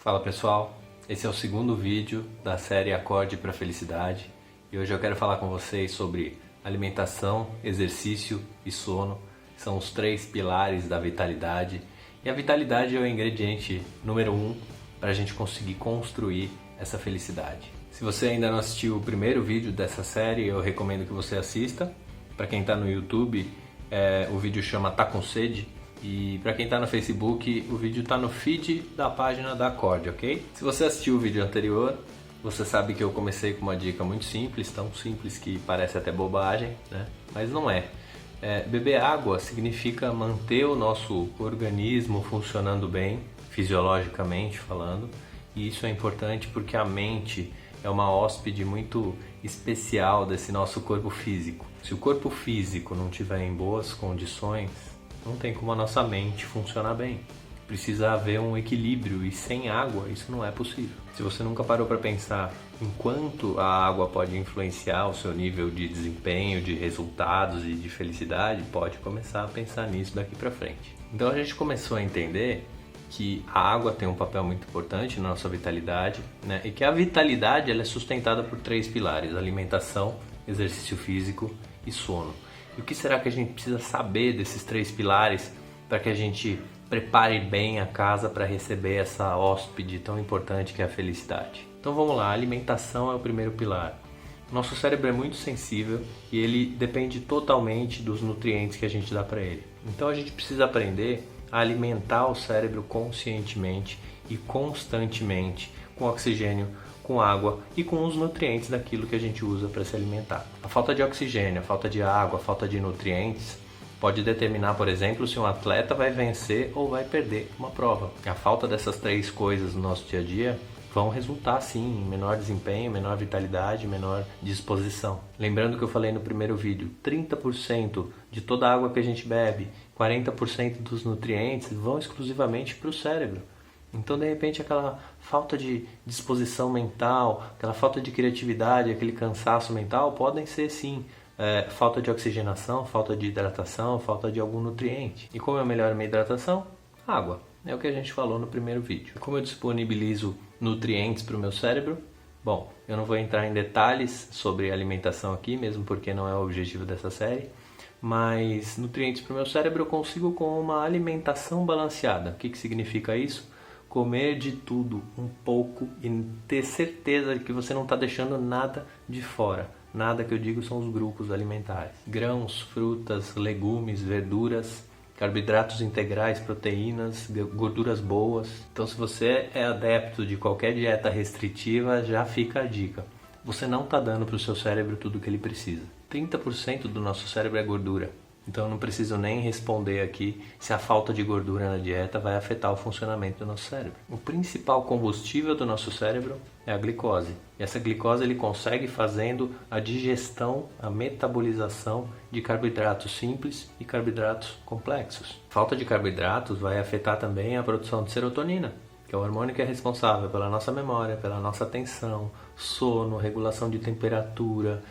Fala pessoal, esse é o segundo vídeo da série Acorde para a Felicidade e hoje eu quero falar com vocês sobre alimentação, exercício e sono. São os três pilares da vitalidade e a vitalidade é o ingrediente número 1 para a gente conseguir construir essa felicidade. Se você ainda não assistiu o primeiro vídeo dessa série, eu recomendo que você assista. Para quem está no YouTube, o vídeo chama Tá com Sede? E para quem está no Facebook, o vídeo está no feed da página da Acorde, ok? Se você assistiu o vídeo anterior, você sabe que eu comecei com uma dica muito simples, tão simples que parece até bobagem, né? Mas não é. Beber água significa manter o nosso organismo funcionando bem, fisiologicamente falando, e isso é importante porque a mente é uma hóspede muito especial desse nosso corpo físico. Se o corpo físico não estiver em boas condições, não tem como a nossa mente funcionar bem. Precisa haver um equilíbrio e sem água isso não é possível. Se você nunca parou para pensar em quanto a água pode influenciar o seu nível de desempenho, de resultados e de felicidade, pode começar a pensar nisso daqui para frente. Então a gente começou a entender que a água tem um papel muito importante na nossa vitalidade, né? E que a vitalidade ela é sustentada por três pilares: alimentação, exercício físico e sono. E o que será que a gente precisa saber desses três pilares para que a gente prepare bem a casa para receber essa hóspede tão importante que é a felicidade? Então vamos lá, a alimentação é o primeiro pilar. Nosso cérebro é muito sensível e ele depende totalmente dos nutrientes que a gente dá para ele. Então a gente precisa aprender a alimentar o cérebro conscientemente e constantemente com oxigênio, com água e com os nutrientes daquilo que a gente usa para se alimentar. A falta de oxigênio, a falta de água, a falta de nutrientes pode determinar, por exemplo, se um atleta vai vencer ou vai perder uma prova. A falta dessas três coisas no nosso dia a dia vão resultar sim em menor desempenho, menor vitalidade, menor disposição. Lembrando que eu falei no primeiro vídeo, 30% de toda a água que a gente bebe, 40% dos nutrientes vão exclusivamente para o cérebro. Então, de repente, aquela falta de disposição mental, aquela falta de criatividade, aquele cansaço mental podem ser, sim, falta de oxigenação, falta de hidratação, falta de algum nutriente. E como eu melhoro minha hidratação? Água. É o que a gente falou no primeiro vídeo. Como eu disponibilizo nutrientes para o meu cérebro? Bom, eu não vou entrar em detalhes sobre alimentação aqui, mesmo porque não é o objetivo dessa série. Mas nutrientes para o meu cérebro eu consigo com uma alimentação balanceada. O que significa isso? Comer de tudo um pouco e ter certeza de que você não está deixando nada de fora. Nada que eu digo são os grupos alimentares. Grãos, frutas, legumes, verduras, carboidratos integrais, proteínas, gorduras boas. Então se você é adepto de qualquer dieta restritiva, já fica a dica. Você não está dando para o seu cérebro tudo o que ele precisa. 30% do nosso cérebro é gordura. Então eu não preciso nem responder aqui se a falta de gordura na dieta vai afetar o funcionamento do nosso cérebro. O principal combustível do nosso cérebro é a glicose. E essa glicose ele consegue fazendo a digestão, a metabolização de carboidratos simples e carboidratos complexos. Falta de carboidratos vai afetar também a produção de serotonina, que é o hormônio que é responsável pela nossa memória, pela nossa atenção, sono, regulação de temperatura,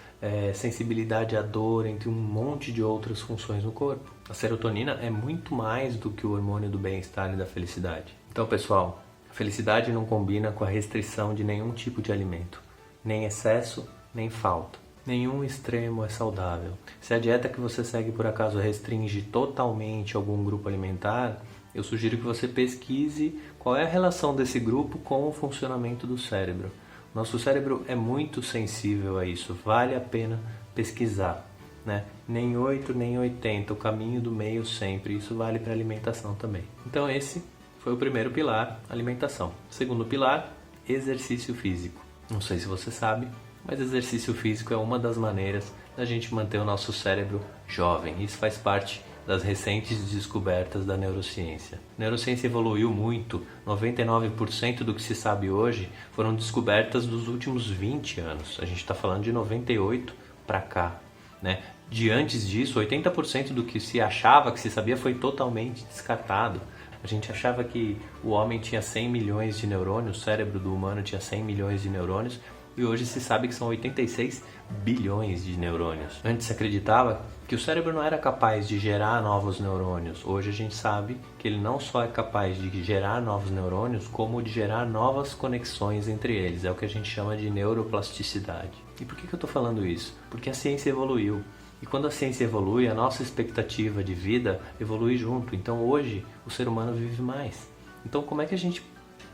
sensibilidade à dor, entre um monte de outras funções no corpo. A serotonina é muito mais do que o hormônio do bem-estar e da felicidade. Então, pessoal, a felicidade não combina com a restrição de nenhum tipo de alimento, nem excesso, nem falta. Nenhum extremo é saudável. Se a dieta que você segue por acaso restringe totalmente algum grupo alimentar, eu sugiro que você pesquise qual é a relação desse grupo com o funcionamento do cérebro. Nosso cérebro é muito sensível a isso, vale a pena pesquisar, né? Nem 8, nem 80, o caminho do meio sempre, isso vale para alimentação também. Então esse foi o primeiro pilar, alimentação. Segundo pilar, exercício físico. Não sei se você sabe, mas exercício físico é uma das maneiras da gente manter o nosso cérebro jovem. Isso faz parte das recentes descobertas da neurociência. A neurociência evoluiu muito, 99% do que se sabe hoje foram descobertas dos últimos 20 anos. A gente está falando de 98 para cá, né? De antes disso, 80% do que se achava que se sabia foi totalmente descartado. A gente achava que o homem tinha 100 milhões de neurônios, o cérebro do humano tinha 100 milhões de neurônios, e hoje se sabe que são 86 bilhões de neurônios. Antes se acreditava que o cérebro não era capaz de gerar novos neurônios. Hoje a gente sabe que ele não só é capaz de gerar novos neurônios, como de gerar novas conexões entre eles. É o que a gente chama de neuroplasticidade. E por que eu estou falando isso? Porque a ciência evoluiu. E quando a ciência evolui, a nossa expectativa de vida evolui junto. Então hoje o ser humano vive mais. Então como é que a gente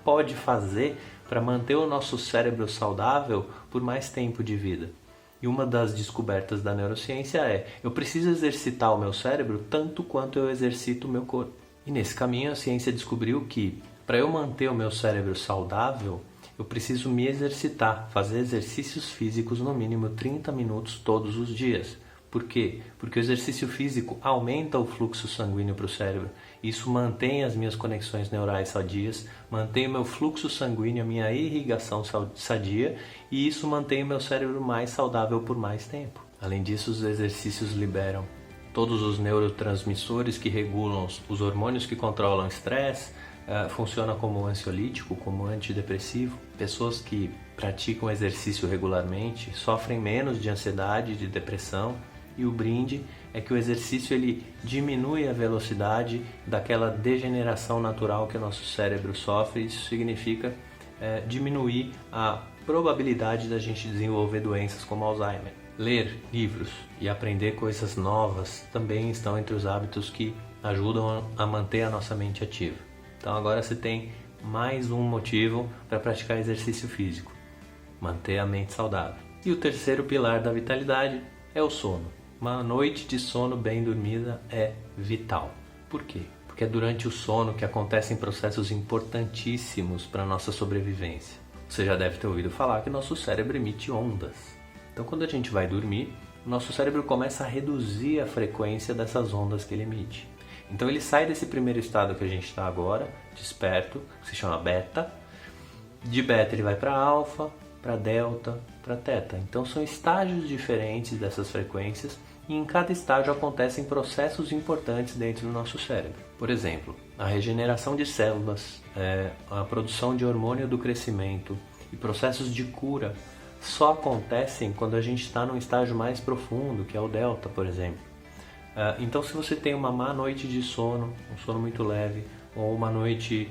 pode fazer para manter o nosso cérebro saudável por mais tempo de vida? E uma das descobertas da neurociência é: eu preciso exercitar o meu cérebro tanto quanto eu exercito o meu corpo. E nesse caminho a ciência descobriu que para eu manter o meu cérebro saudável, eu preciso me exercitar, fazer exercícios físicos no mínimo 30 minutos todos os dias. Por quê? Porque o exercício físico aumenta o fluxo sanguíneo para o cérebro. Isso mantém as minhas conexões neurais sadias, mantém o meu fluxo sanguíneo, a minha irrigação sadia, e isso mantém o meu cérebro mais saudável por mais tempo. Além disso, os exercícios liberam todos os neurotransmissores que regulam os hormônios que controlam o estresse, funciona como ansiolítico, como antidepressivo. Pessoas que praticam exercício regularmente sofrem menos de ansiedade e de depressão. E o brinde é que o exercício ele diminui a velocidade daquela degeneração natural que o nosso cérebro sofre. Isso significa diminuir a probabilidade da gente desenvolver doenças como Alzheimer. Ler livros e aprender coisas novas também estão entre os hábitos que ajudam a manter a nossa mente ativa. Então agora você tem mais um motivo para praticar exercício físico: manter a mente saudável. E o terceiro pilar da vitalidade é o sono. Uma noite de sono bem dormida é vital. Por quê? Porque é durante o sono que acontecem processos importantíssimos para a nossa sobrevivência. Você já deve ter ouvido falar que nosso cérebro emite ondas. Então quando a gente vai dormir, o nosso cérebro começa a reduzir a frequência dessas ondas que ele emite. Então ele sai desse primeiro estado que a gente está agora, desperto, que se chama beta. De beta ele vai para alfa, para delta, para teta. Então são estágios diferentes dessas frequências e em cada estágio acontecem processos importantes dentro do nosso cérebro. Por exemplo, a regeneração de células, a produção de hormônio do crescimento e processos de cura só acontecem quando a gente está num estágio mais profundo, que é o delta, por exemplo. Então se você tem uma má noite de sono, um sono muito leve, ou uma noite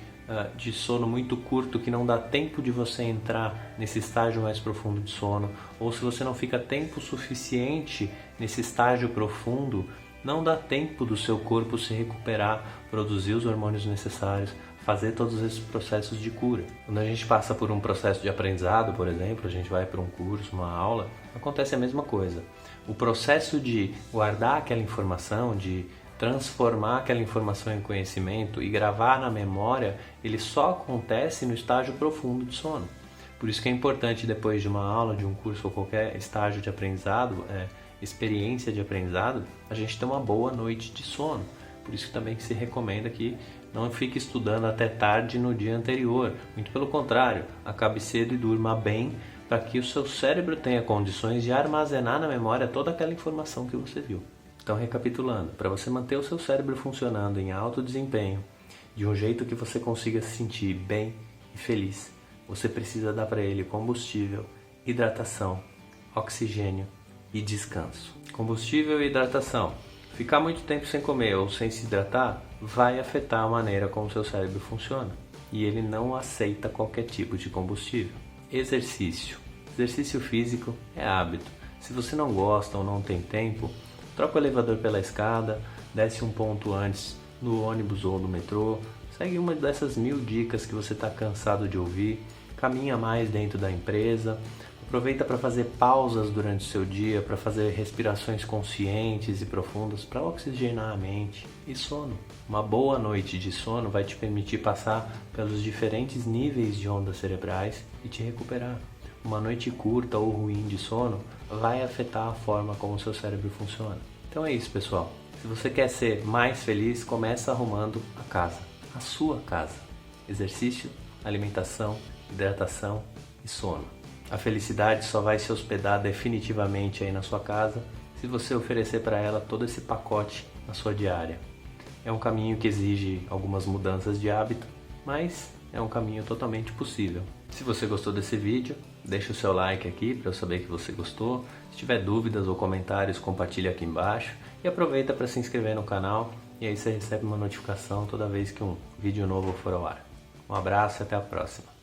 de sono muito curto que não dá tempo de você entrar nesse estágio mais profundo de sono, ou se você não fica tempo suficiente nesse estágio profundo, não dá tempo do seu corpo se recuperar, produzir os hormônios necessários, fazer todos esses processos de cura. Quando a gente passa por um processo de aprendizado, por exemplo, a gente vai para um curso, uma aula, acontece a mesma coisa. O processo de guardar aquela informação, de transformar aquela informação em conhecimento e gravar na memória, ele só acontece no estágio profundo de sono. Por isso que é importante, depois de uma aula, de um curso ou qualquer estágio de aprendizado, experiência de aprendizado, a gente ter uma boa noite de sono. Por isso também que se recomenda que não fique estudando até tarde no dia anterior. Muito pelo contrário, acabe cedo e durma bem, para que o seu cérebro tenha condições de armazenar na memória toda aquela informação que você viu. Então, recapitulando, para você manter o seu cérebro funcionando em alto desempenho, de um jeito que você consiga se sentir bem e feliz, você precisa dar para ele combustível, hidratação, oxigênio e descanso. Combustível e hidratação. Ficar muito tempo sem comer ou sem se hidratar vai afetar a maneira como o seu cérebro funciona, e ele não aceita qualquer tipo de combustível. Exercício. Exercício físico é hábito. Se você não gosta ou não tem tempo, troca o elevador pela escada, desce um ponto antes no ônibus ou no metrô, segue uma dessas 1000 dicas que você está cansado de ouvir, caminha mais dentro da empresa, aproveita para fazer pausas durante o seu dia, para fazer respirações conscientes e profundas, para oxigenar a mente. E sono. Uma boa noite de sono vai te permitir passar pelos diferentes níveis de ondas cerebrais e te recuperar. Uma noite curta ou ruim de sono vai afetar a forma como o seu cérebro funciona. Então é isso, pessoal. Se você quer ser mais feliz, começa arrumando a casa, a sua casa. Exercício, alimentação, hidratação e sono. A felicidade só vai se hospedar definitivamente aí na sua casa se você oferecer para ela todo esse pacote na sua diária. É um caminho que exige algumas mudanças de hábito, mas é um caminho totalmente possível. Se você gostou desse vídeo, deixa o seu like aqui para eu saber que você gostou. Se tiver dúvidas ou comentários, compartilha aqui embaixo. E aproveita para se inscrever no canal, e aí você recebe uma notificação toda vez que um vídeo novo for ao ar. Um abraço e até a próxima.